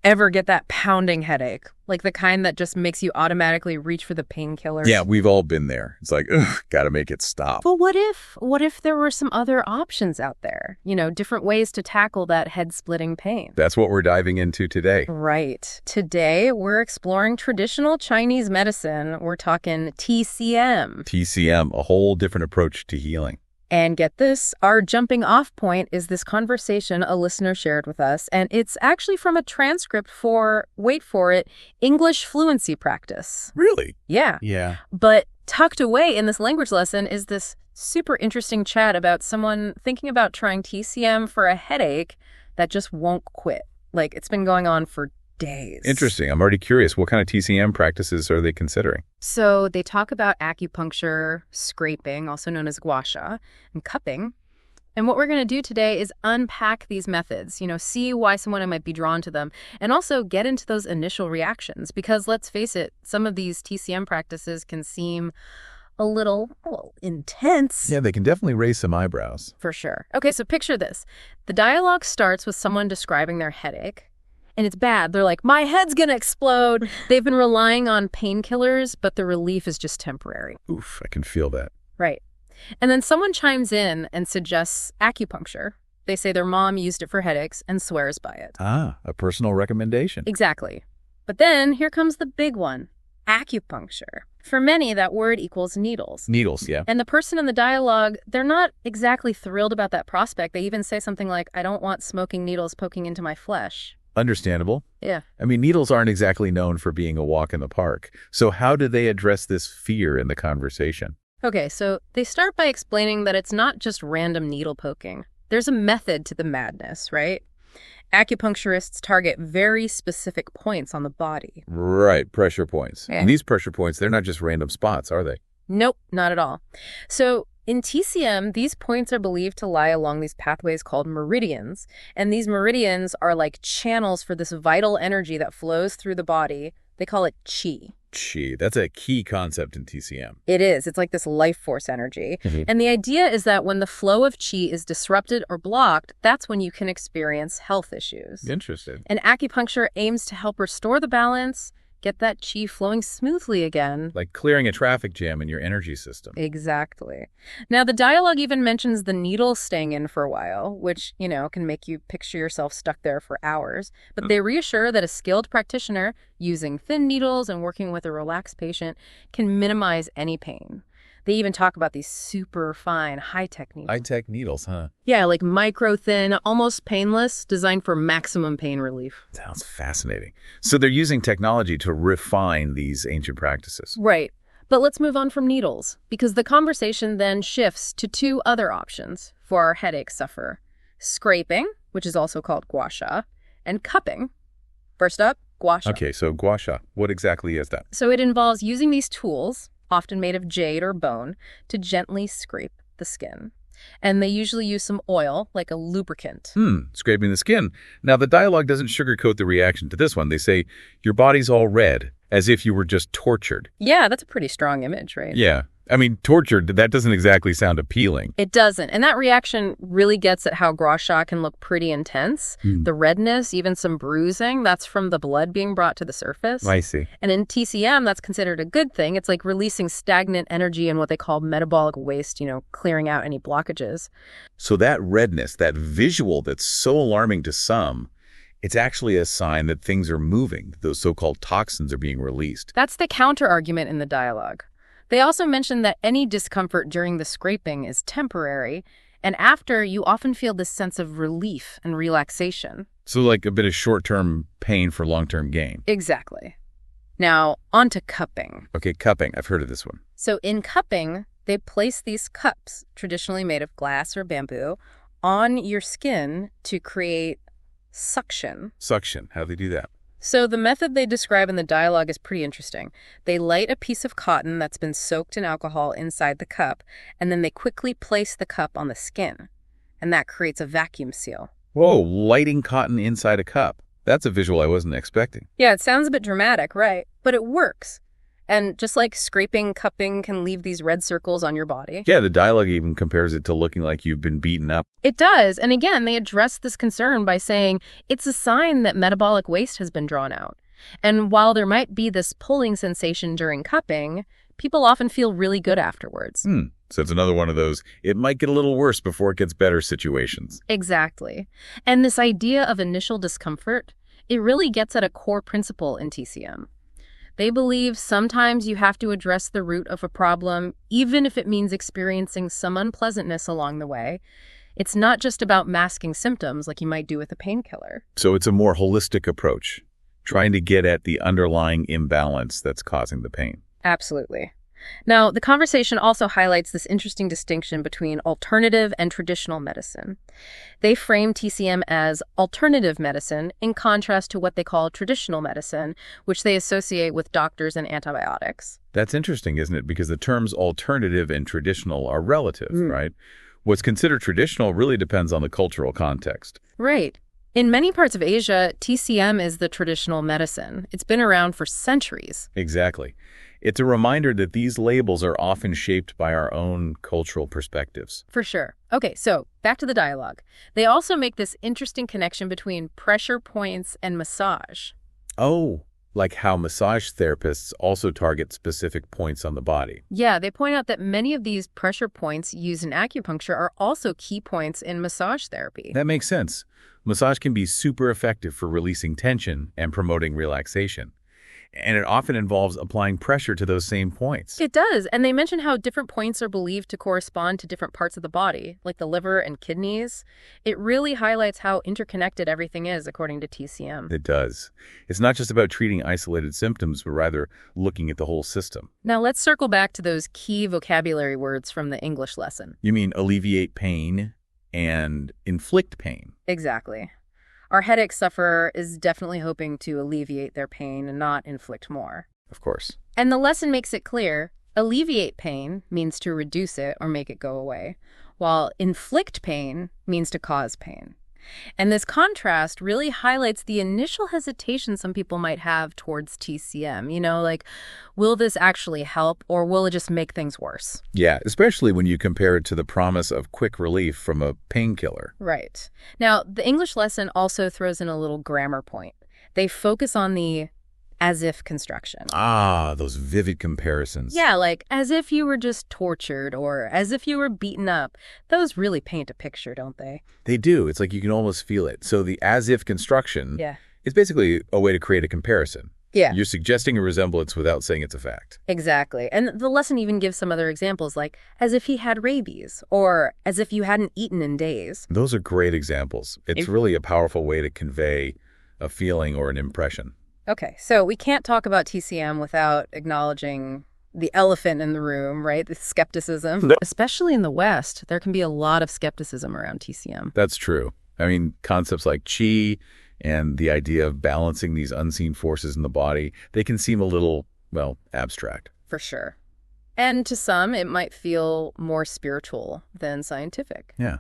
Ever get that pounding headache? Like the kind that just makes you automatically reach for the painkiller? Yeah, we've all been there. It's like, ugh, gotta make it stop. But what if there were some other options out there? Different ways to tackle that head-splitting pain. That's what we're diving into today. Right. Today, we're exploring traditional Chinese medicine. We're talking TCM. TCM, a whole different approach to healing. And get this, our jumping off point is this conversation a listener shared with us, and it's actually from a transcript for, wait for it, English fluency practice. Really? Yeah. Yeah. But tucked away in this language lesson is this super interesting chat about someone thinking about trying TCM for a headache that just won't quit. Like, it's been going on for days. Interesting. I'm already curious. What kind of TCM practices are they considering? So they talk about acupuncture, scraping, also known as gua sha, and cupping. And what we're going to do today is unpack these methods, see why someone might be drawn to them, and also get into those initial reactions. Because let's face it, some of these TCM practices can seem a little intense. Yeah, they can definitely raise some eyebrows. For sure. Okay, so picture this. The dialogue starts with someone describing their headache. And it's bad. They're like, my head's going to explode. They've been relying on painkillers, but the relief is just temporary. Oof, I can feel that. Right. And then someone chimes in and suggests acupuncture. They say their mom used it for headaches and swears by it. Ah, a personal recommendation. Exactly. But then here comes the big one, acupuncture. For many, that word equals needles. Needles, yeah. And the person in the dialogue, they're not exactly thrilled about that prospect. They even say something like, I don't want smoking needles poking into my flesh. Understandable. Yeah. I mean, needles aren't exactly known for being a walk in the park. So how do they address this fear in the conversation? Okay, so they start by explaining that it's not just random needle poking. There's a method to the madness, right? Acupuncturists target very specific points on the body. Right, pressure points. Yeah. And these pressure points, they're not just random spots, are they? Nope, not at all. So in TCM, these points are believed to lie along these pathways called meridians. And these meridians are like channels for this vital energy that flows through the body. They call it qi. Qi, that's a key concept in TCM. It is. It's like this life force energy. Mhm. And the idea is that when the flow of qi is disrupted or blocked, that's when you can experience health issues. Interesting. And acupuncture aims to help restore the balance, get that qi flowing smoothly again. Like clearing a traffic jam in your energy system. Exactly. Now, the dialogue even mentions the needle staying in for a while, which, can make you picture yourself stuck there for hours. But they reassure that a skilled practitioner using thin needles and working with a relaxed patient can minimize any pain. They even talk about these super fine, high-tech needles. High-tech needles, huh? Yeah, like micro-thin, almost painless, designed for maximum pain relief. Sounds fascinating. So they're using technology to refine these ancient practices. Right. But let's move on from needles, because the conversation then shifts to two other options for our headache sufferer. Scraping, which is also called gua sha, and cupping. First up, gua sha. Okay, so gua sha, what exactly is that? So it involves using these tools, often made of jade or bone, to gently scrape the skin. And they usually use some oil, like a lubricant. Scraping the skin. Now, the dialogue doesn't sugarcoat the reaction to this one. They say, your body's all red, as if you were just tortured. Yeah, that's a pretty strong image, right? Yeah. I mean, tortured, that doesn't exactly sound appealing. It doesn't. And that reaction really gets at how gua sha can look pretty intense. The redness, even some bruising, that's from the blood being brought to the surface. I see. And in TCM, that's considered a good thing. It's like releasing stagnant energy and what they call metabolic waste, clearing out any blockages. So that redness, that visual that's so alarming to some, it's actually a sign that things are moving. Those so-called toxins are being released. That's the counter-argument in the dialogue. They also mention that any discomfort during the scraping is temporary, and after, you often feel this sense of relief and relaxation. So like a bit of short-term pain for long-term gain. Exactly. Now, on to cupping. Okay, cupping. I've heard of this one. So in cupping, they place these cups, traditionally made of glass or bamboo, on your skin to create suction. Suction. How do they do that? So the method they describe in the dialogue is pretty interesting. They light a piece of cotton that's been soaked in alcohol inside the cup, and then they quickly place the cup on the skin, and that creates a vacuum seal. Whoa, lighting cotton inside a cup. That's a visual I wasn't expecting. Yeah, it sounds a bit dramatic, right? But it works. And just like scraping, cupping can leave these red circles on your body. Yeah, the dialogue even compares it to looking like you've been beaten up. It does. And again, they address this concern by saying it's a sign that metabolic waste has been drawn out. And while there might be this pulling sensation during cupping, people often feel really good afterwards. So it's another one of those, it might get a little worse before it gets better situations. Exactly. And this idea of initial discomfort, it really gets at a core principle in TCM. They believe sometimes you have to address the root of a problem, even if it means experiencing some unpleasantness along the way. It's not just about masking symptoms like you might do with a painkiller. So it's a more holistic approach, trying to get at the underlying imbalance that's causing the pain. Absolutely. Now, the conversation also highlights this interesting distinction between alternative and traditional medicine. They frame TCM as alternative medicine in contrast to what they call traditional medicine, which they associate with doctors and antibiotics. That's interesting, isn't it? Because the terms alternative and traditional are relative, right? What's considered traditional really depends on the cultural context. Right. In many parts of Asia, TCM is the traditional medicine. It's been around for centuries. Exactly. It's a reminder that these labels are often shaped by our own cultural perspectives. For sure. Okay, so back to the dialogue. They also make this interesting connection between pressure points and massage. Oh, like how massage therapists also target specific points on the body. Yeah, they point out that many of these pressure points used in acupuncture are also key points in massage therapy. That makes sense. Massage can be super effective for releasing tension and promoting relaxation. And it often involves applying pressure to those same points. It does, and they mention how different points are believed to correspond to different parts of the body, like the liver and kidneys. It really highlights how interconnected everything is, according to TCM. It does. It's not just about treating isolated symptoms, but rather looking at the whole system. Now let's circle back to those key vocabulary words from the English lesson. You mean alleviate pain and inflict pain? Exactly. Our headache sufferer is definitely hoping to alleviate their pain and not inflict more. Of course. And the lesson makes it clear, alleviate pain means to reduce it or make it go away, while inflict pain means to cause pain. And this contrast really highlights the initial hesitation some people might have towards TCM. You know, like, will this actually help or will it just make things worse? Yeah, especially when you compare it to the promise of quick relief from a painkiller. Right. Now, the English lesson also throws in a little grammar point. They focus on the as if construction. Ah, those vivid comparisons. Yeah, like as if you were just tortured or as if you were beaten up. Those really paint a picture, don't they? They do. It's like you can almost feel it. So the as if construction is basically a way to create a comparison. Yeah. You're suggesting a resemblance without saying it's a fact. Exactly. And the lesson even gives some other examples, like as if he had rabies or as if you hadn't eaten in days. Those are great examples. It's really a powerful way to convey a feeling or an impression. Okay, so we can't talk about TCM without acknowledging the elephant in the room, right? The skepticism. Especially in the West, there can be a lot of skepticism around TCM. That's true. I mean, concepts like qi and the idea of balancing these unseen forces in the body, they can seem a little, well, abstract. For sure. And to some, it might feel more spiritual than scientific. Yeah.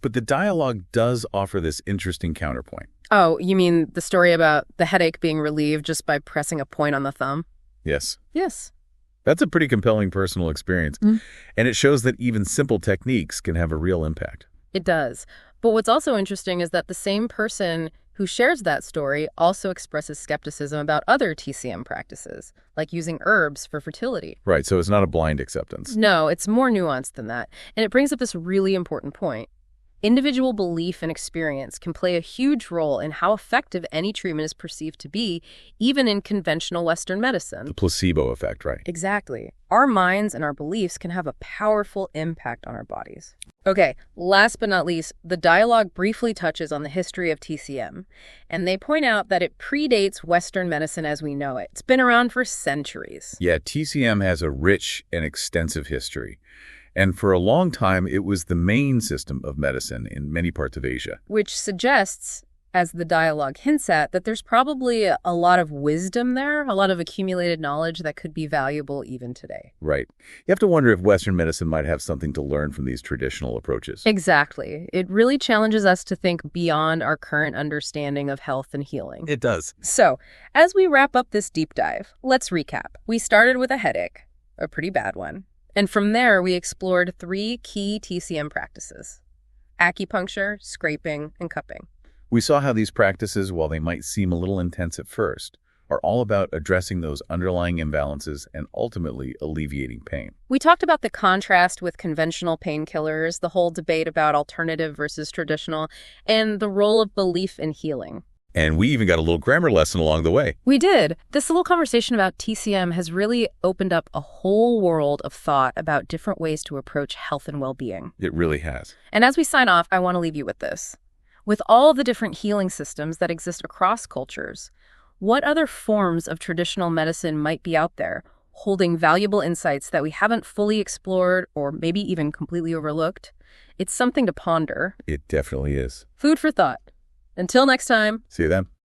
But the dialogue does offer this interesting counterpoint. Oh, you mean the story about the headache being relieved just by pressing a point on the thumb? Yes. Yes. That's a pretty compelling personal experience. And it shows that even simple techniques can have a real impact. It does. But what's also interesting is that the same person who shares that story also expresses skepticism about other TCM practices, like using herbs for fertility. Right, so it's not a blind acceptance. No, it's more nuanced than that. And it brings up this really important point. Individual belief and experience can play a huge role in how effective any treatment is perceived to be, even in conventional Western medicine. The placebo effect, right? Exactly. Our minds and our beliefs can have a powerful impact on our bodies. Okay, last but not least, the dialogue briefly touches on the history of TCM, and they point out that it predates Western medicine as we know it. It's been around for centuries. Yeah, TCM has a rich and extensive history. And for a long time, it was the main system of medicine in many parts of Asia. Which suggests as the dialogue hints at, that there's probably a lot of wisdom there, a lot of accumulated knowledge that could be valuable even today. Right. You have to wonder if Western medicine might have something to learn from these traditional approaches. Exactly. It really challenges us to think beyond our current understanding of health and healing. It does. So, as we wrap up this deep dive, let's recap. We started with a headache, a pretty bad one. And from there, we explored 3 key TCM practices: acupuncture, scraping, and cupping. We saw how these practices, while they might seem a little intense at first, are all about addressing those underlying imbalances and ultimately alleviating pain. We talked about the contrast with conventional painkillers, the whole debate about alternative versus traditional, and the role of belief in healing. And we even got a little grammar lesson along the way. We did. This little conversation about TCM has really opened up a whole world of thought about different ways to approach health and well-being. It really has. And as we sign off, I want to leave you with this. With all the different healing systems that exist across cultures, what other forms of traditional medicine might be out there, holding valuable insights that we haven't fully explored or maybe even completely overlooked? It's something to ponder. It definitely is. Food for thought. Until next time. See you then.